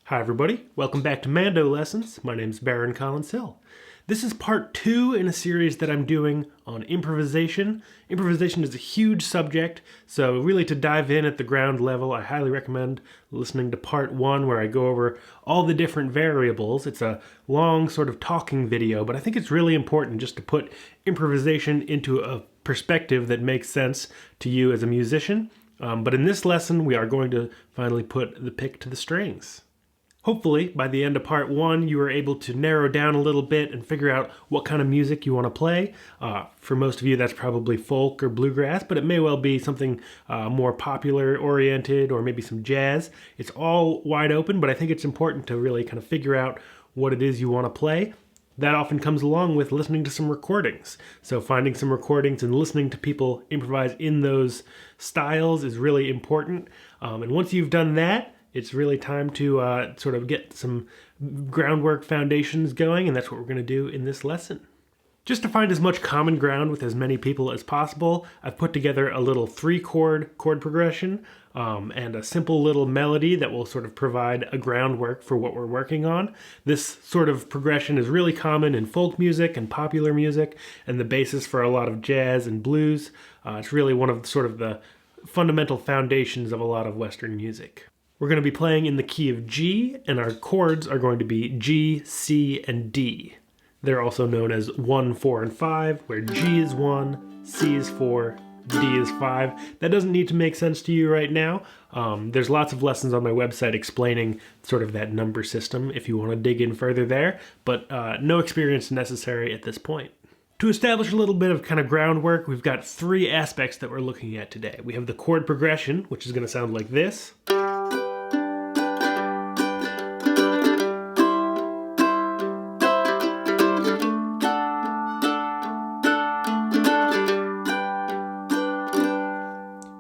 Hi everybody, welcome back to Mando Lessons. My name's Baron Collins Hill. This is part 2 in a series that I'm doing on improvisation. Improvisation is a huge subject, so really to dive in at the ground level, I highly recommend listening to part 1 where I go over all the different variables. It's a long sort of talking video, but I think it's really important just to put improvisation into a perspective that makes sense to you as a musician. But in this lesson, we are going to finally put the pick to the strings. Hopefully, by the end of part 1, you were able to narrow down a little bit and figure out what kind of music you want to play. For most of you, that's probably folk or bluegrass, but it may well be something more popular-oriented or maybe some jazz. It's all wide open, but I think it's important to really kind of figure out what it is you want to play. That often comes along with listening to some recordings. So finding some recordings and listening to people improvise in those styles is really important. And once you've done that, it's really time to sort of get some groundwork foundations going, and that's what we're going to do in this lesson. Just to find as much common ground with as many people as possible, I've put together a little 3-chord chord progression and a simple little melody that will sort of provide a groundwork for what we're working on. This sort of progression is really common in folk music and popular music, and the basis for a lot of jazz and blues. It's really one of sort of the fundamental foundations of a lot of Western music. We're going to be playing in the key of G, and our chords are going to be G, C, and D. They're also known as 1, 4, and 5, where G is 1, C is 4, D is 5. That doesn't need to make sense to you right now. There's lots of lessons on my website explaining sort of that number system if you want to dig in further there, but no experience necessary at this point. To establish a little bit of kind of groundwork, we've got 3 aspects that we're looking at today. We have the chord progression, which is going to sound like this.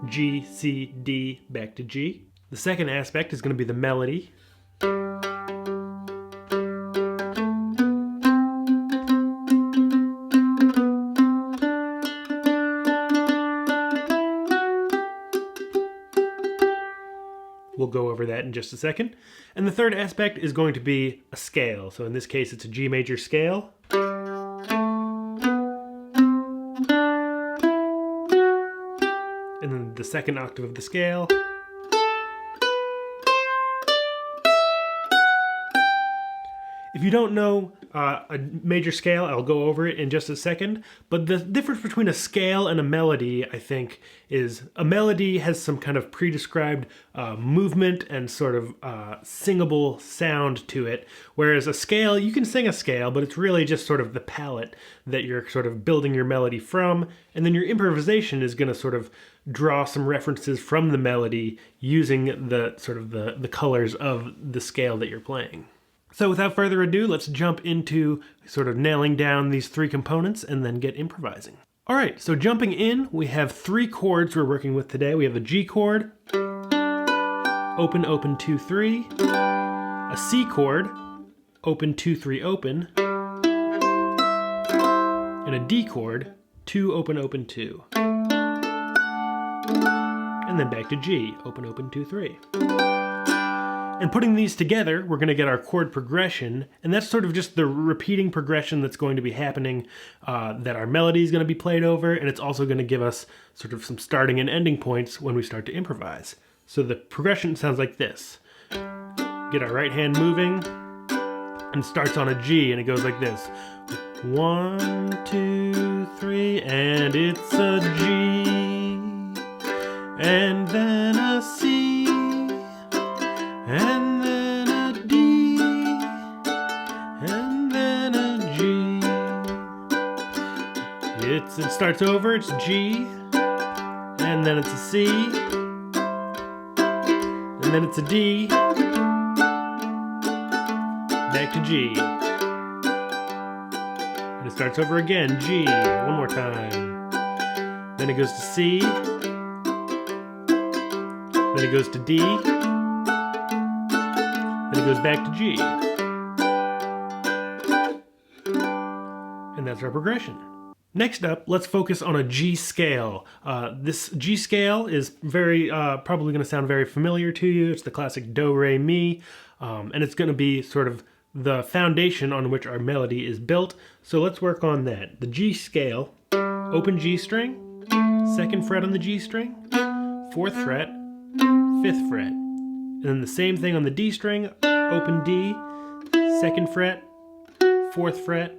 G, C, D, back to G. The second aspect is going to be the melody. We'll go over that in just a second. And the third aspect is going to be a scale. So in this case, it's a G major scale. And then the second octave of the scale. If you don't know a major scale, I'll go over it in just a second. But the difference between a scale and a melody, I think, is a melody has some kind of pre-described movement and sort of singable sound to it. Whereas a scale, you can sing a scale, but it's really just sort of the palette that you're sort of building your melody from. And then your improvisation is going to sort of draw some references from the melody using the sort of the colors of the scale that you're playing. So without further ado, let's jump into sort of nailing down these 3 components and then get improvising. All right, so jumping in, we have 3 chords we're working with today. We have the G chord, open, open, 2, 3, a C chord, open, 2, 3, open, and a D chord, 2, open, open, 2. And then back to G, open, open, 2, 3. And putting these together, we're going to get our chord progression, and that's sort of just the repeating progression that's going to be happening, that our melody is going to be played over, and it's also going to give us sort of some starting and ending points when we start to improvise. So the progression sounds like this. Get our right hand moving, and it starts on a G, and it goes like this. 1, 2, 3, and it's a G, and then a C, and then a D, and then a G. It starts over, it's G, and then it's a C, and then it's a D, back to G. And it starts over again, G, one more time. Then it goes to C, then it goes to D, then it goes back to G. And that's our progression. Next up, let's focus on a G scale. This G scale is very probably going to sound very familiar to you. It's the classic do, re, mi, and it's going to be sort of the foundation on which our melody is built. So let's work on that. The G scale, open G string, 2nd fret on the G string, 4th fret, 5th fret. And then the same thing on the D string, open D, 2nd fret, 4th fret,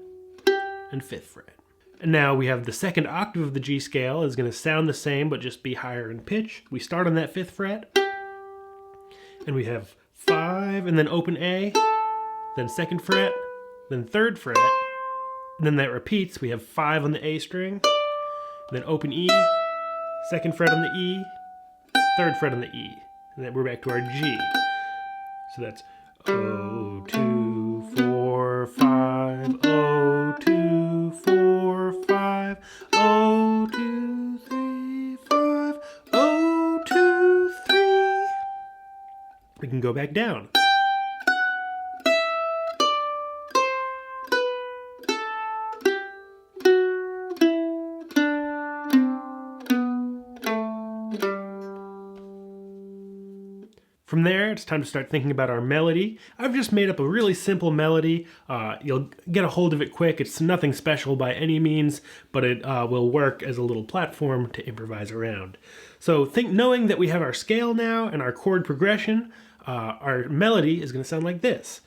and 5th fret. And now we have the 2nd octave of the G scale is going to sound the same but just be higher in pitch. We start on that 5th fret, and we have 5, and then open A, then 2nd fret, then 3rd fret, and then that repeats. We have 5 on the A string, then open E, 2nd fret on the E, 3rd fret on the E, and then we're back to our G. So that's 0, 2, 4, 5, 0, 2, 4, 5, 0, 2, 3, 5, 0, 2, 3. We can go back down. From there, it's time to start thinking about our melody. I've just made up a really simple melody. You'll get a hold of it quick. It's nothing special by any means, but it will work as a little platform to improvise around. So knowing that we have our scale now and our chord progression, our melody is going to sound like this.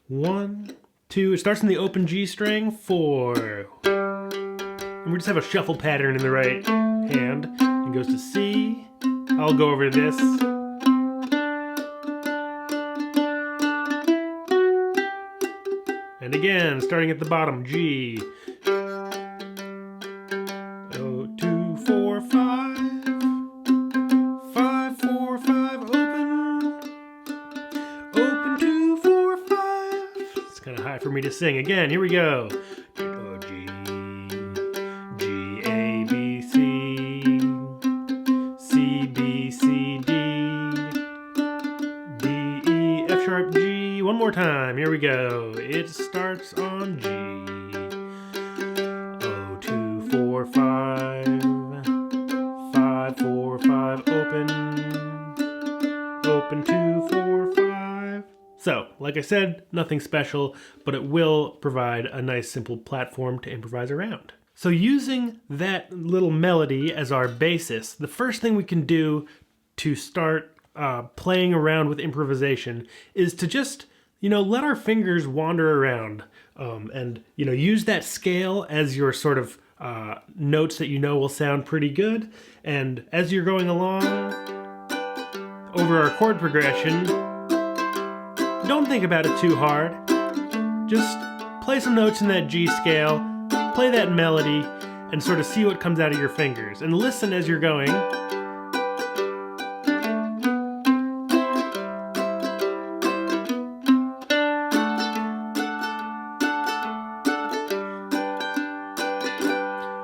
1, 2, it starts in the open G string, 4. And we just have a shuffle pattern in the right hand. It goes to C. I'll go over this. And again, starting at the bottom, G. 0, 2, 4, 5. 5, 4, 5, open. Open, 2, 4, 5. It's kind of high for me to sing. Again, here we go. G, G, A, B, C. C, B, C, D. D, E, F sharp, G. One more time. Here we go. It starts on G. 0, 2, 4, 5. 5, 4, 5, open. Open, 2, 4, 5. So, like I said, nothing special, but it will provide a nice simple platform to improvise around. So using that little melody as our basis, the first thing we can do to start playing around with improvisation is to just let our fingers wander around and, use that scale as your sort of notes that will sound pretty good. And as you're going along over our chord progression, don't think about it too hard. Just play some notes in that G scale, play that melody, and sort of see what comes out of your fingers. And listen as you're going.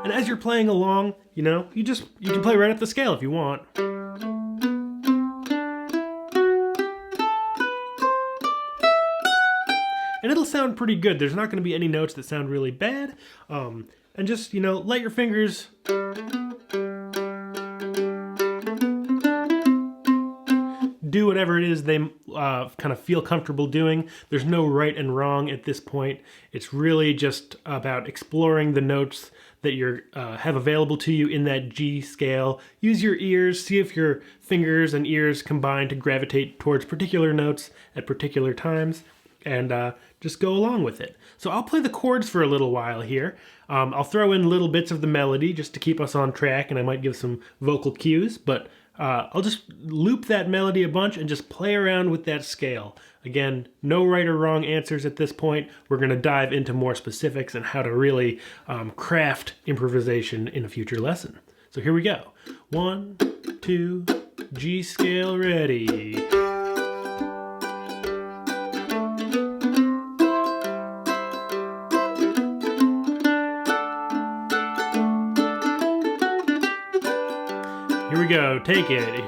And as you're playing along, you can play right up the scale if you want. And it'll sound pretty good. There's not going to be any notes that sound really bad. And just, let your fingers do whatever it is they kind of feel comfortable doing. There's no right and wrong at this point. It's really just about exploring the notes that you have available to you in that G scale. Use your ears, see if your fingers and ears combine to gravitate towards particular notes at particular times, and just go along with it. So I'll play the chords for a little while here. I'll throw in little bits of the melody just to keep us on track, and I might give some vocal cues, but I'll just loop that melody a bunch and just play around with that scale. Again, no right or wrong answers at this point. We're going to dive into more specifics and how to really craft improvisation in a future lesson. So here we go. 1, 2, G scale ready. Here we go, take it.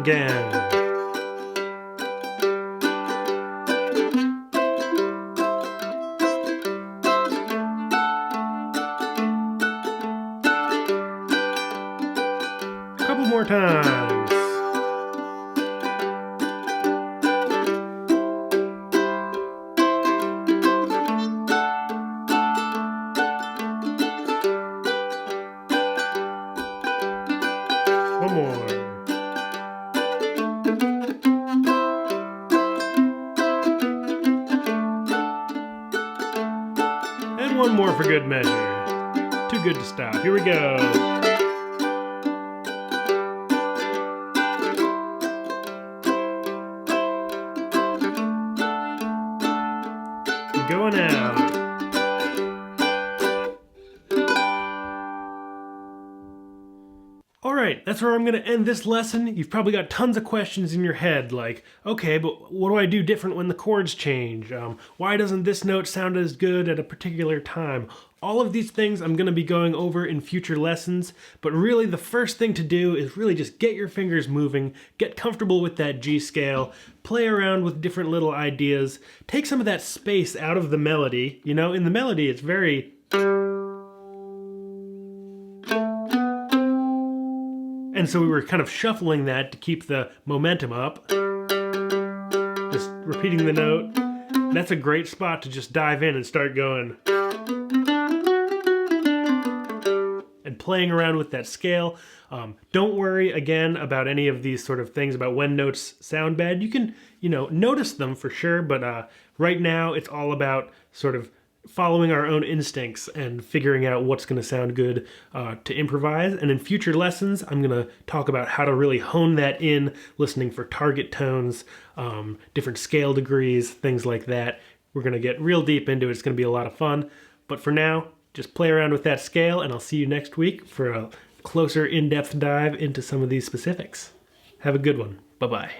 again. Couple more times. One more. And one more for good measure. Too good to stop. Here we go. Going out. Alright, that's where I'm going to end this lesson. You've probably got tons of questions in your head like, okay, but what do I do different when the chords change? Why doesn't this note sound as good at a particular time? All of these things I'm going to be going over in future lessons, but really the first thing to do is really just get your fingers moving, get comfortable with that G scale, play around with different little ideas, take some of that space out of the melody. You know, in the melody it's very... And so we were kind of shuffling that to keep the momentum up. Just repeating the note. That's a great spot to just dive in and start going. And playing around with that scale. Don't worry, again, about any of these sort of things about when notes sound bad. You can, notice them for sure, but right now it's all about sort of following our own instincts and figuring out what's going to sound good to improvise. And in future lessons, I'm going to talk about how to really hone that in, listening for target tones, different scale degrees, things like that. We're going to get real deep into it. It's going to be a lot of fun. But for now, just play around with that scale, and I'll see you next week for a closer, in-depth dive into some of these specifics. Have a good one. Bye-bye.